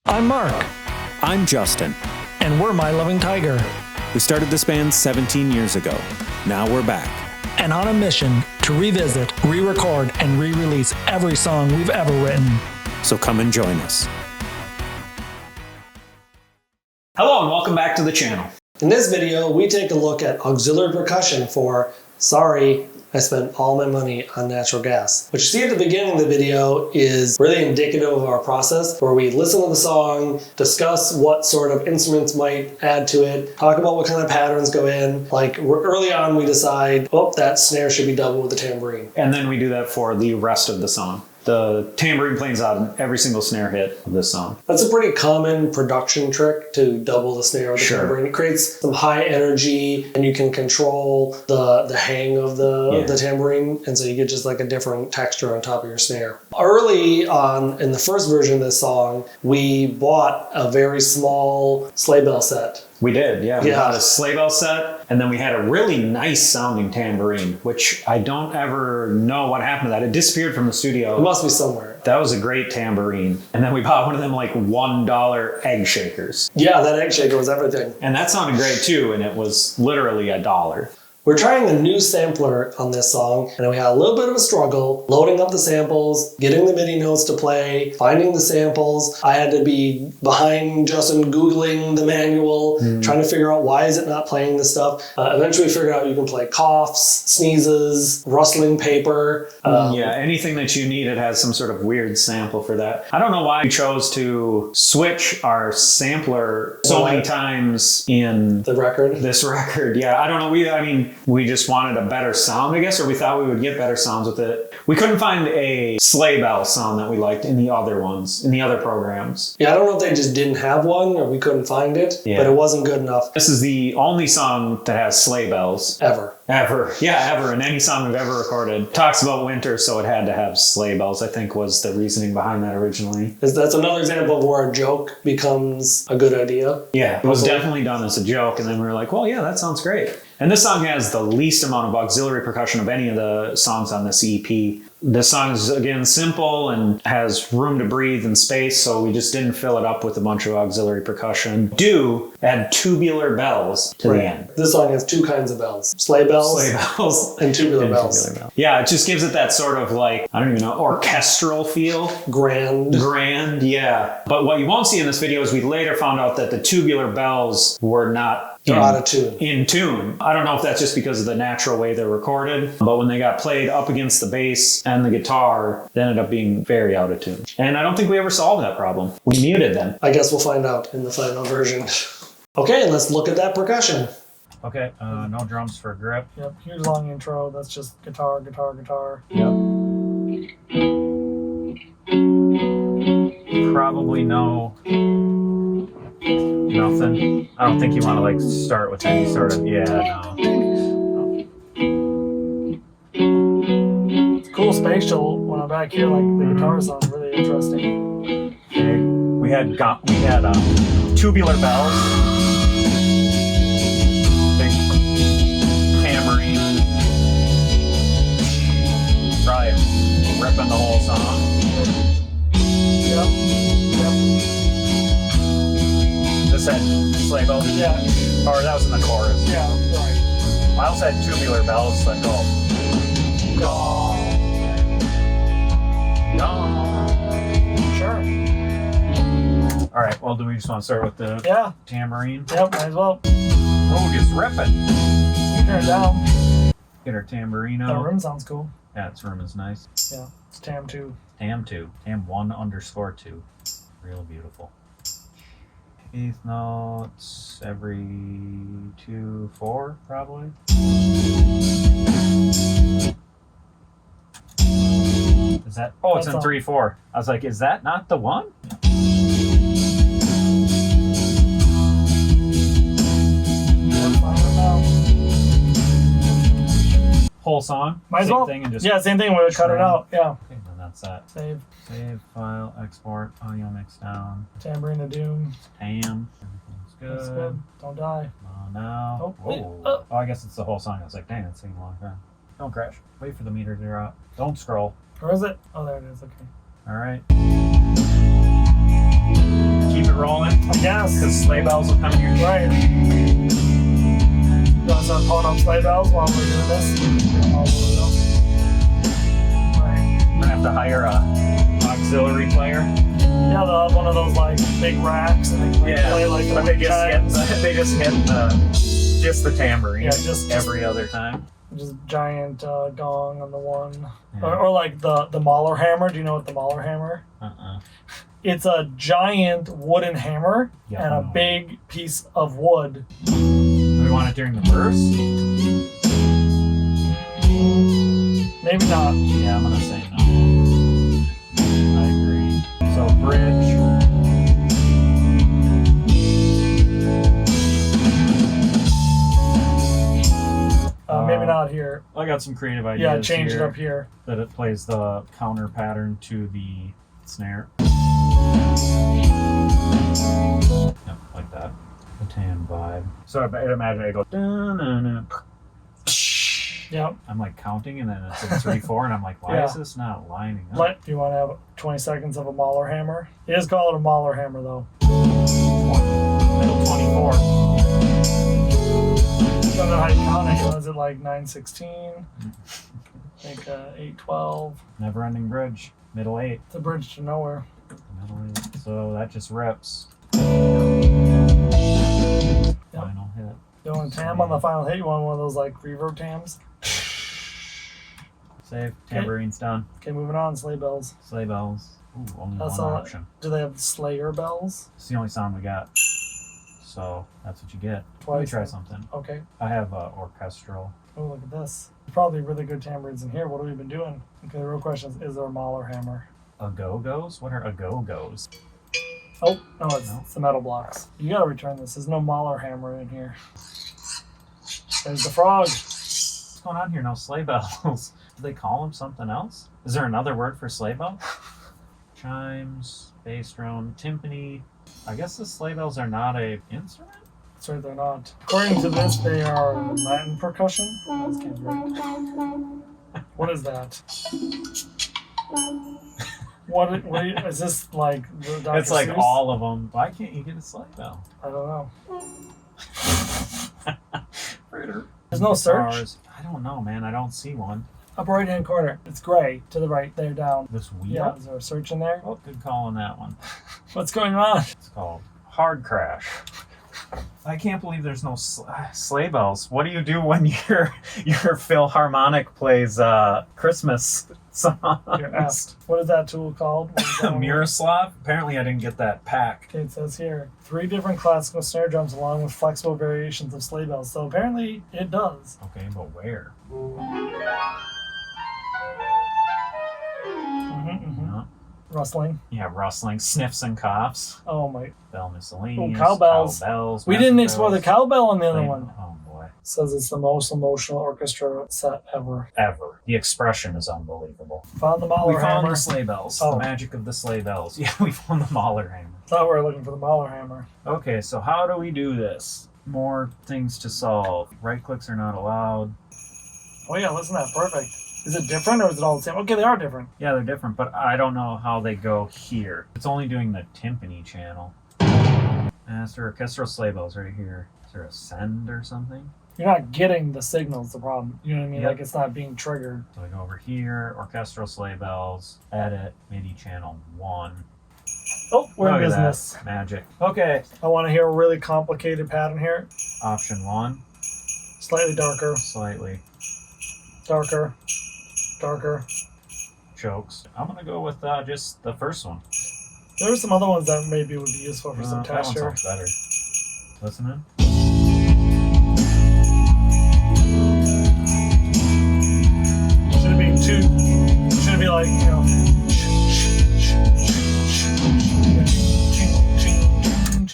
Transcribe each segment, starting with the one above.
I'm Mark. I'm Justin. And we're My Loving Tiger. We started this band 17 years ago. Now we're back. And on a mission to revisit, re-record, and re-release every song we've ever written. So come and join us. Hello and welcome back to the channel. In this video, we take a look at auxiliary percussion for Sorry, I Spent All My Money on Natural Gas. What you see at the beginning of the video is really indicative of our process, where we listen to the song, discuss what sort of instruments might add to it, talk about what kind of patterns go in. Like early on, we decide, oh, that snare should be doubled with a tambourine. And then we do that for the rest of the song. The tambourine plays out in every single snare hit of this song. That's a pretty common production trick, to double the snare with the tambourine. It creates some high energy, and you can control the hang of the tambourine, and so you get just like a different texture on top of your snare. Early on in the first version of this song, we bought a very small sleigh bell set. We did, yeah. We bought a sleigh bell set, and then we had a really nice sounding tambourine, which I don't ever know what happened to that. It disappeared from the studio. It must be somewhere. That was a great tambourine. And then we bought one of them like $1 egg shakers. Yeah, that egg shaker was everything. And that sounded great too, and it was literally $1. We're trying a new sampler on this song, and we had a little bit of a struggle loading up the samples, getting the MIDI notes to play, finding the samples. I had to be behind Justin Googling the manual, trying to figure out why is it not playing this stuff. Eventually we figured out you can play coughs, sneezes, rustling paper. Yeah, anything that you needed has some sort of weird sample for that. I don't know why we chose to switch our sampler so many times in this record. Yeah, I don't know. We just wanted a better sound, I guess, or we thought we would get better sounds with it. We couldn't find a sleigh bell sound that we liked in the other ones, in the other programs. Yeah, I don't know if they just didn't have one or we couldn't find it, but it wasn't good enough. This is the only song that has sleigh bells. Ever. Yeah, ever. In any song we've ever recorded. Talks about winter, so it had to have sleigh bells, I think was the reasoning behind that originally. That's another example of where a joke becoms a good idea. Yeah, it was definitely done as a joke, and then we were like, well, yeah, that sounds great. And this song has the least amount of auxiliary percussion of any of the songs on this EP. This song is, again, simple and has room to breathe and space, so we just didn't fill it up with a bunch of auxiliary percussion. Do add tubular bells to the end. This song has two kinds of bells. Sleigh bells and tubular bells. Yeah, it just gives it that sort of like, I don't even know, orchestral feel. Grand, yeah. But what you won't see in this video is we later found out that the tubular bells were not out of tune. In tune. I don't know if that's just because of the natural way they're recorded, but when they got played up against the bass and the guitar, they ended up being very out of tune. And I don't think we ever solved that problem. We muted them. I guess we'll find out in the final version. Okay, let's look at that percussion. Okay, no drums for grip. Yep, here's a long intro. That's just guitar. Yep. Probably nothing. I don't think you want to like start with any sort of, no. It's cool spatial when I'm back here, like the guitar sounds really interesting. Okay. We had tubular bells, big tambourine, probably ripping the whole song. Yep. This had sleigh bells? Yeah. Or that was in the chorus. Yeah, right. Miles had tubular bells that go. Sure. All right, well, do we just want to start with the tambourine? Yep, might as well. Oh, just ripping. You turn it down. Get our tambourine out. That room sounds cool. Yeah, its room is nice. Yeah, it's Tam 2. Tam 2. Tam 1_2. Real beautiful. Eighth notes every 2, 4, probably. Is that? Oh, it's in 3, 4. I was like, is that not the one? Whole song? Might as well. Thing and just same thing. We'll cut it out. Yeah. Okay, then that's that. Save. Save, file, export, audio mix down. Tambourine of Doom. Tam. Everything's good. That's good. Don't die. Come on now. Oh, I guess it's the whole song. I was like, dang, it's taking a long time. Don't crash. Wait for the meter to drop. Don't scroll. Or is it? Oh, there it is. Okay. All right. Keep Yes. Because sleigh bells will come here. Right. You want to start pulling up sleigh bells while we're doing this? Right. I'm gonna have to hire a auxiliary player. Yeah, they'll have one of those like big racks and they can play like but they just hit the tambourine. Yeah, just every other time. Just giant gong on the one, Yeah. or like the Mahler hammer. Do you know what the Mahler hammer? It's a giant wooden hammer and a big piece of wood. Do we want it during the verse? Maybe not. Yeah, I'm gonna say no. I agree. So bridge. Maybe not here. I got some creative ideas. Yeah, change it up here. That it plays the counter pattern to the snare. Yep, like that. The tan vibe. So I imagine I go. Da-na-na. Yep. I'm like counting, and then it's in 3/4, and I'm like, why is this not lining up? Do you want to have 20 seconds of a Mahler hammer? It is called a Mahler hammer, though. Middle 24. I don't know how you count it. Is it like 9/16? Like 8/12? Never ending bridge. Middle 8. It's a bridge to nowhere. Middle 8. So that just rips. Yep. Final hit. You want a tam on the final hit? You want one of those like reverb tams? Save. Tambourine's done. Okay, moving on. Sleigh bells. Sleigh bells. Ooh, only That's one all. option. Do they have Slayer bells? It's the only sound we got. So that's what you get. Twice. Let me try something. Okay. I have orchestral. Oh, look at this. There's probably really good tambourines in here. What have we been doing? Okay, the real question is there a Mahler hammer? A-go-go's? What are a-go-go's? Oh, no, it's the metal blocks. You gotta return this. There's no Mahler hammer in here. There's the frog. What's going on here? No sleigh bells. Do they call them something else? Is there another word for sleigh bell? Chimes, bass drum, timpani. I guess the sleigh bells are not a instrument? That's right, they're not. According to this, they are Latin percussion. This can't be right. What is that? What is this like? The Dr. It's like Seuss? all of them. Why can't you get a sleigh bell? I don't know. There's no search. Guitars. I don't know, man. I don't see one. Upper right hand corner. It's gray to the right. There down. This wheel? Yeah, is there a search in there? Oh, good call on that one. What's going on? It's called Hard Crash. I can't believe there's no sleigh bells. What do you do when your Philharmonic plays Christmas songs? You're asked. What is that tool called? What is that one? Miroslav? Apparently I didn't get that pack. Okay, it says here 3 different classical snare drums along with flexible variations of sleigh bells. So apparently it does. Okay, but where? No. Rustling. Yeah, rustling, sniffs and coughs. Oh my. Bell miscellaneous. Cowbells. Cowbells. We didn't explore the cowbell on the other sleigh- one. Oh boy. Says it's the most emotional orchestra set ever. Ever. The expression is unbelievable. Found the Mahler We found hammer. the sleigh bells. Oh. The magic of the sleigh bells. Yeah, we found the Mahler hammer. Thought we were looking for the Mahler hammer. Okay, so how do we do this? More things to solve. Right clicks are not allowed. Oh yeah, listen to that. Perfect. Is it different or is it all the same? Okay, they are different. Yeah, they're different, but I don't know how they go here. It's only doing the timpani channel. Master orchestral sleigh bells right here. Is there a send or something? You're not getting the signals, the problem. You know what I mean? Yep. Like it's not being triggered. So we go over here, orchestral sleigh bells, edit, MIDI channel 1. Oh, we're Look in at that. business. Magic. Okay, I want to hear a really complicated pattern here. option 1, Slightly darker, slightly darker, darker. chokes. I'm gonna go with just the first one. There are some other ones that maybe would be useful for some That one texture. sounds better. Listening. Should it be two? Should it be like, you know?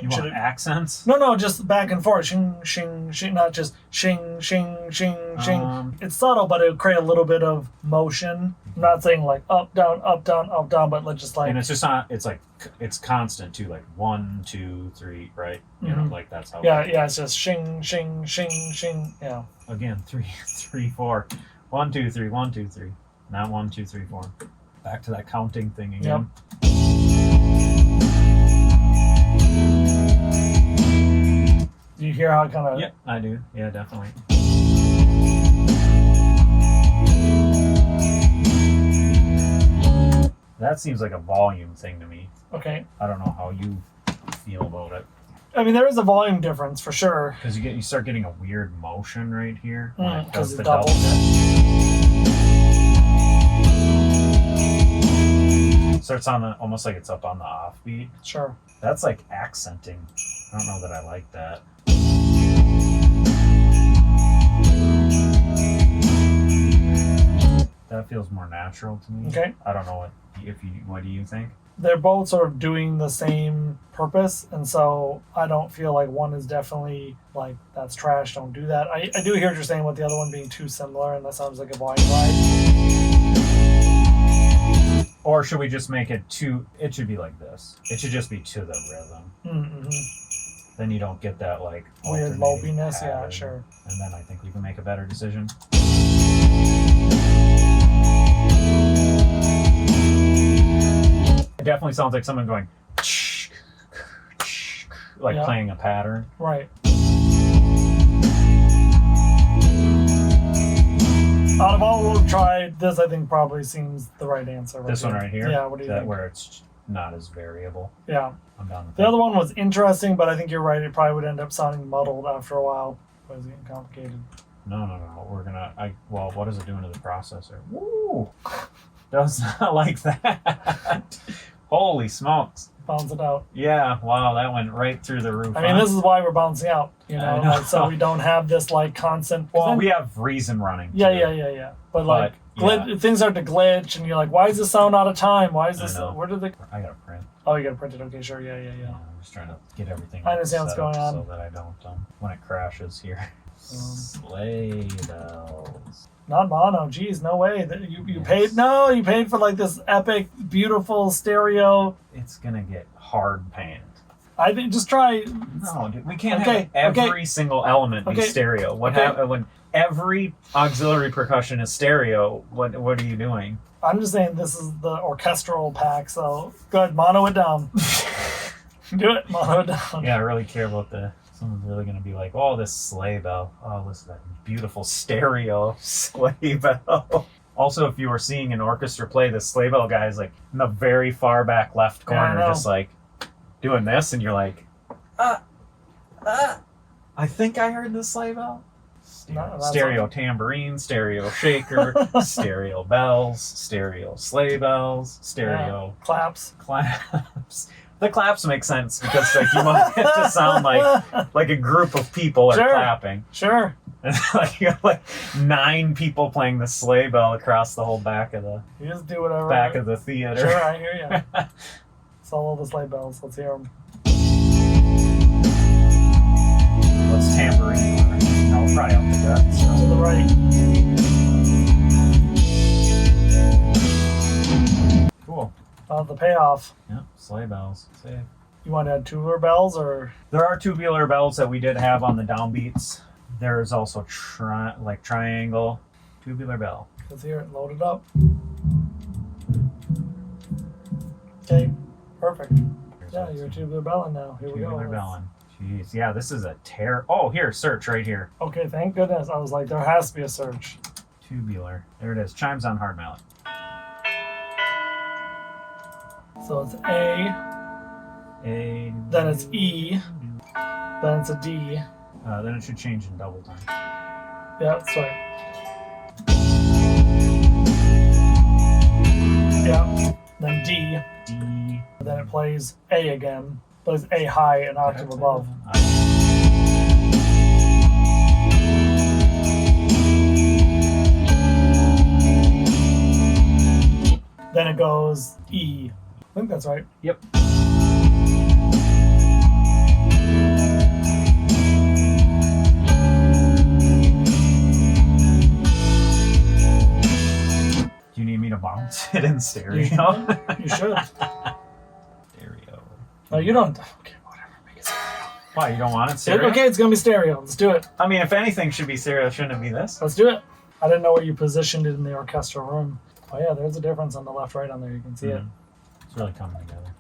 You want accents? No, just back and forth. Shing, shing, shing. Not just shing, shing, shing, shing. It's subtle, but it would create a little bit of motion. I'm not saying like up, down, but like just like. And it's just not. It's like it's constant too. Like 1, 2, 3, right? You know, like that's how. Yeah. It's just shing, shing, shing, shing. Yeah. Again, 3, 3, 4. 1, 2, 3. 1, 2, 3. Not 1, 2, 3, 4. Back to that counting thing again. Yep. hear how it kind of... Yeah, I do. Yeah, definitely. That seems like a volume thing to me. Okay. I don't know how you feel about it. I mean, there is a volume difference for sure. Because you start getting a weird motion right here. Because the it doubles. Starts on the almost like it's up on the offbeat. Sure. That's like accenting. I don't know that I like that. That feels more natural to me. Okay. I don't know what do you think? They're both sort of doing the same purpose, and so I don't feel like one is definitely like, that's trash, don't do that. I do hear what you're saying about the other one being too similar, and that sounds like a volume ride. Or should we just make it it should be like this. It should just be to the rhythm. Mm-hmm. Then you don't get that like Weird alternating lopiness, yeah, pattern. sure. And then I think we can make a better decision. It definitely sounds like someone going like playing a pattern. Right. Out of all we've tried, this I think probably seems the right answer. Right This here. one right here? Yeah, what do you think? Where it's not as variable. Yeah. I'm down with The that. other one was interesting, but I think you're right. It probably would end up sounding muddled after a while. It was getting complicated. No. We're gonna. What is it doing to the processor? Woo! Does not like that. Holy smokes! Bounce it out. Yeah. Wow, that went right through the roof. I mean, this is why we're bouncing out. You know, I know. like, so we don't have this like constant. Well, we have Reason running. Yeah. too. But like, things start to glitch, and you're like, why is this sound out of time? Why is this? Where did the? I gotta print. Oh, you gotta print it. Okay, sure. Yeah. I'm just trying to get everything. I understand what's set up going on. so that I don't when it crashes here. Sleigh bells. Not mono. Geez, no way. You Yes. paid. No, you paid for like this epic, beautiful stereo. It's gonna get hard panned. I think just try. No, dude, we can't Okay, have every single element be Okay. stereo. What Okay. happens when every auxiliary percussion is stereo? What are you doing? I'm just saying this is the orchestral pack. So go ahead, mono it down. Do it, mono it down. Yeah, I really care about someone's really gonna be like, oh, this sleigh bell. Oh, listen to that beautiful stereo sleigh bell. Also, if you were seeing an orchestra play, the sleigh bell guy is like in the very far back left Yeah, I corner, know. just like doing this, and you're like, I think I heard the sleigh bell. Stereo tambourine, stereo shaker, stereo bells, stereo sleigh bells, stereo claps. claps. The claps make sense because like you want it to sound like a group of people are Sure. clapping. Sure. And like you have like 9 people playing the sleigh bell across the whole back of the You just do whatever. the theater. Sure, I hear you. Solo the sleigh bells. Let's hear them. Let's tambourine. No, probably up the gut. So. To the right. Cool. The payoff. Yep, sleigh bells. Save. You want to add tubular bells or? There are tubular bells that we did have on the downbeats. There is also triangle tubular bell. Let's hear it. Load it up. Okay. Perfect. Yeah, you're a tubular bellin now. Here we go. Tubular bellin. Jeez, yeah, this is a tear. Oh, here, search right here. Okay, thank goodness. I was like, there has to be a search. Tubular. There it is. Chimes on hard mallet. So it's A, A. then it's E, then it's a D. Then it should change in double time. Yeah, that's right. Yeah, then D, D. then it plays A again. Plays A high, an octave above. Then it goes E. I think that's right. Yep. Do you need me to bounce it in stereo? You should. Stereo. No, you don't. Okay, whatever. Make it stereo. Why, you don't want it stereo? Okay, it's gonna be stereo. Let's do it. I mean, if anything should be stereo, shouldn't it be this? Let's do it. I didn't know where you positioned it in the orchestral room. Oh yeah, there's a difference on the left-right on there. You can see it. It's really coming together.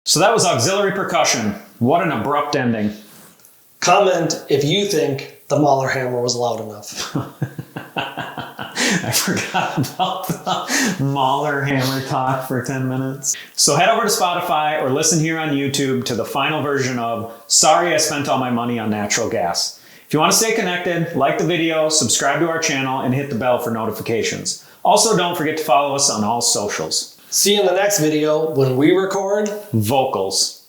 So that was auxiliary percussion. What an abrupt ending. Comment if you think the Mahler hammer was loud enough. I forgot about the Mahler hammer talk for 10 minutes. So head over to Spotify or listen here on YouTube to the final version of Sorry I Spent All My Money on Natural Gas. If you want to stay connected, like the video, subscribe to our channel, and hit the bell for notifications. Also, don't forget to follow us on all socials. See you in the next video when we record vocals.